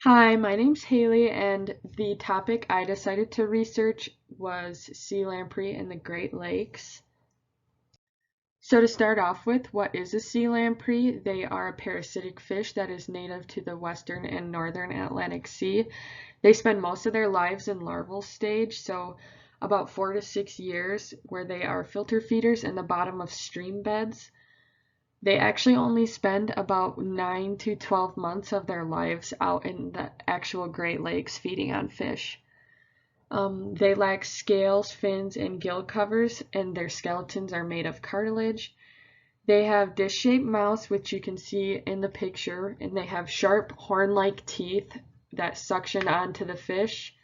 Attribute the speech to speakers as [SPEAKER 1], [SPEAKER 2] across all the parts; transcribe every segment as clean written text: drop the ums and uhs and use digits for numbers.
[SPEAKER 1] Hi, my name's Haley, and the topic I decided to research was sea lamprey in the Great Lakes. So to start off with, what is a sea lamprey? They are a parasitic fish that is native to the western and northern Atlantic Sea. They spend most of their lives in larval stage, so about 4 to 6 years, where they are filter feeders in the bottom of stream beds. They actually only spend about 9 to 12 months of their lives out in the actual Great Lakes feeding on fish. They lack scales, fins, and gill covers, and their skeletons are made of cartilage. They have disc-shaped mouths, which you can see in the picture, and they have sharp horn-like teeth that suction onto the fish.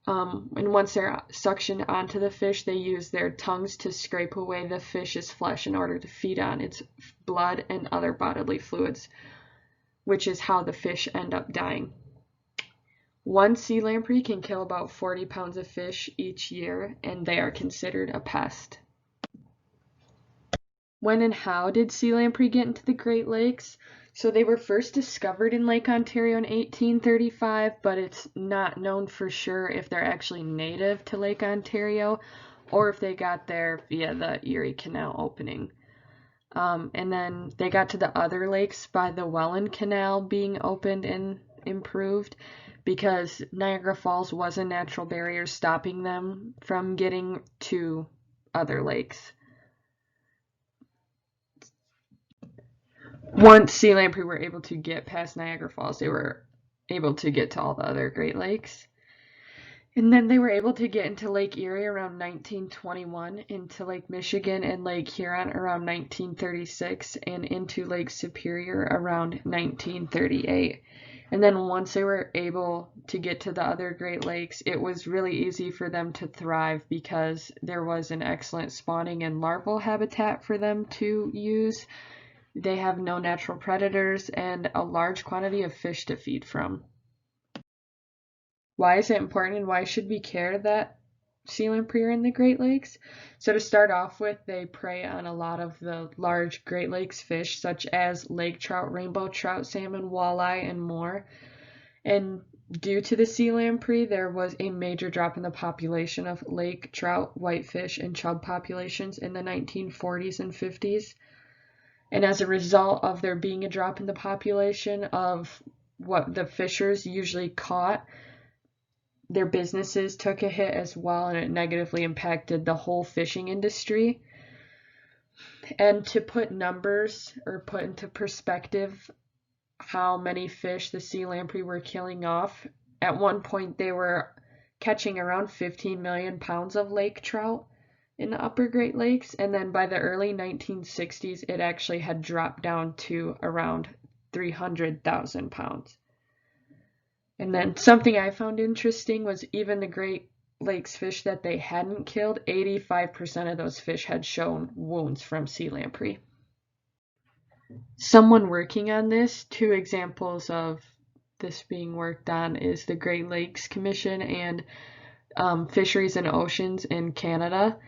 [SPEAKER 1] And once they're suctioned onto the fish, they use their tongues to scrape away the fish's flesh in order to feed on its blood and other bodily fluids, which is how the fish end up dying. One sea lamprey can kill about 40 pounds of fish each year, and they are considered a pest. When and how did sea lamprey get into the Great Lakes? So they were first discovered in Lake Ontario in 1835, but it's not known for sure if they're actually native to Lake Ontario or if they got there via the Erie Canal opening. And then they got to the other lakes by the Welland Canal being opened and improved because Niagara Falls was a natural barrier stopping them from getting to other lakes. Once sea lamprey were able to get past Niagara Falls, they were able to get to all the other Great Lakes. And then they were able to get into Lake Erie around 1921, into Lake Michigan and Lake Huron around 1936, and into Lake Superior around 1938. And then once they were able to get to the other Great Lakes, it was really easy for them to thrive because there was an excellent spawning and larval habitat for them to use. They have no natural predators and a large quantity of fish to feed from. Why is it important and why should we care that sea lamprey are in the Great Lakes? So to start off with, they prey on a lot of the large Great Lakes fish such as lake trout, rainbow trout, salmon, walleye, and more. And due to the sea lamprey, there was a major drop in the population of lake trout, whitefish, and chub populations in the 1940s and 50s. And as a result of there being a drop in the population of what the fishers usually caught, their businesses took a hit as well, and it negatively impacted the whole fishing industry. And to put numbers or put into perspective how many fish the sea lamprey were killing off, at one point they were catching around 15 million pounds of lake trout in the upper Great Lakes, and then by the early 1960s it actually had dropped down to around 300,000 pounds. And then something I found interesting was even the Great Lakes fish that they hadn't killed, 85% of those fish had shown wounds from sea lamprey. Someone working on this, two examples of this being worked on is the Great Lakes Commission and Fisheries and Oceans in Canada.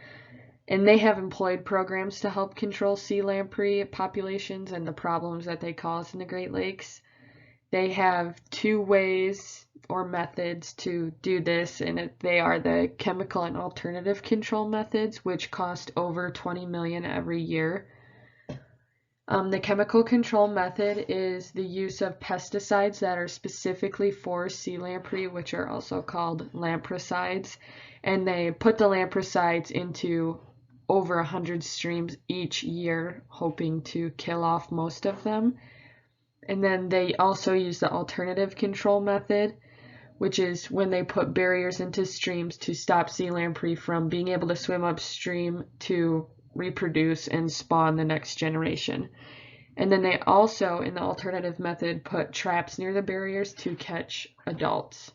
[SPEAKER 1] And they have employed programs to help control sea lamprey populations and the problems that they cause in the Great Lakes. They have two ways or methods to do this, and they are the chemical and alternative control methods, which cost over $20 million every year. The chemical control method is the use of pesticides that are specifically for sea lamprey, which are also called lampricides, and they put the lampricides into over 100 streams each year, hoping to kill off most of them. And then they also use the alternative control method, which is when they put barriers into streams to stop sea lamprey from being able to swim upstream to reproduce and spawn the next generation. And then they also, in the alternative method, put traps near the barriers to catch adults.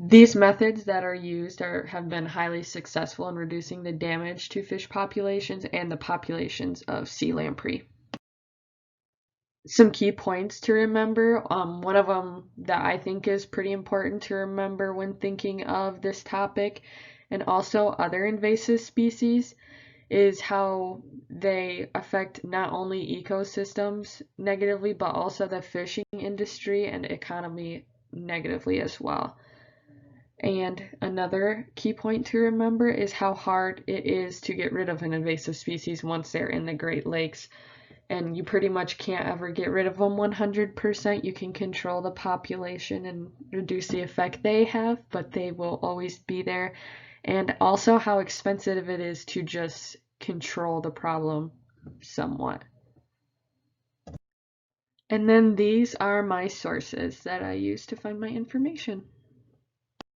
[SPEAKER 1] These methods that are used have been highly successful in reducing the damage to fish populations and the populations of sea lamprey. Some key points to remember. One of them that I think is pretty important to remember when thinking of this topic and also other invasive species is how they affect not only ecosystems negatively, but also the fishing industry and economy negatively as well. And another key point to remember is how hard it is to get rid of an invasive species once they're in the Great Lakes. And you pretty much can't ever get rid of them 100%. You can control the population and reduce the effect they have, but they will always be there. And also how expensive it is to just control the problem somewhat. And then these are my sources that I use to find my information.